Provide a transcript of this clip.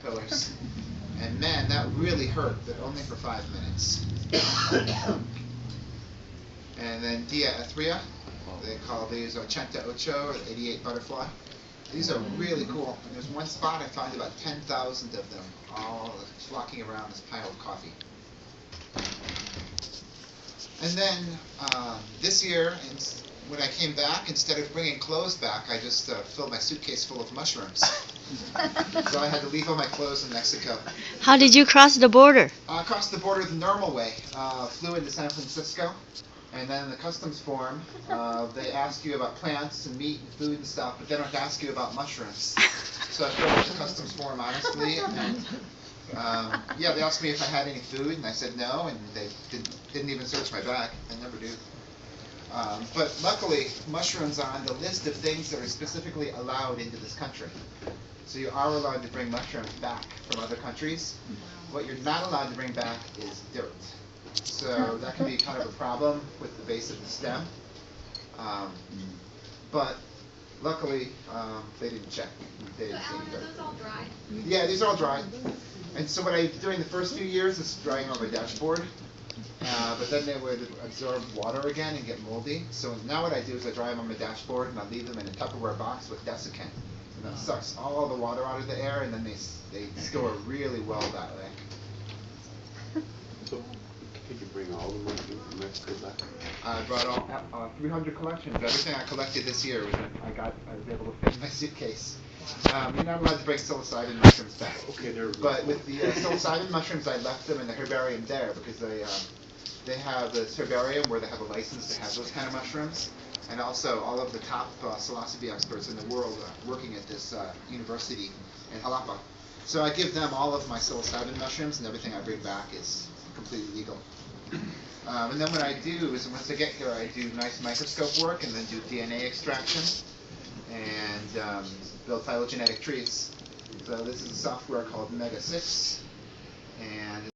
caterpillars. And man, that really hurt, but only for 5 minutes. And then Dia Etheria, they call these Ochenta Ocho, or the 88 butterfly. These are really cool. And there's one spot I find about 10,000 of them, all flocking around this pile of coffee. And then this year, when I came back, instead of bringing clothes back, I just filled my suitcase full of mushrooms. So I had to leave all my clothes in Mexico. How did you cross the border? Across the border the normal way. Flew into San Francisco, and then in the customs form, they ask you about plants and meat and food and stuff, but they don't ask you about mushrooms. So I filled out the customs form honestly, and yeah, they asked me if I had any food, and I said no, and they didn't even search my bag. They never do. But luckily, mushrooms are on the list of things that are specifically allowed into this country. So you are allowed to bring mushrooms back from other countries. What you're not allowed to bring back is dirt. So that can be kind of a problem with the base of the stem. But luckily, they didn't check. They didn't see any dirt. Are those all dry? Yeah, these are all dry. And so what I did during the first few years is drying on my dashboard. But then they would absorb water again and get moldy. So now what I do is I dry them on my dashboard and I leave them in a Tupperware box with desiccant. And that sucks all the water out of the air, and then they store really well that way. So, did you bring all the mushrooms from Mexico back? I brought all 300 collections. Everything I collected this year was I was able to fit in my suitcase. You're not allowed to bring psilocybin mushrooms back. Okay, But with the psilocybin mushrooms, I left them in the herbarium there because they have this herbarium where they have a license to have those kind of mushrooms, and also all of the top psilocybin experts in the world are working at this university in Jalapa. So I give them all of my psilocybin mushrooms, and everything I bring back is completely legal. And then what I do is once I get here, I do nice microscope work and then do DNA extraction and build phylogenetic trees. So this is a software called Mega 6, and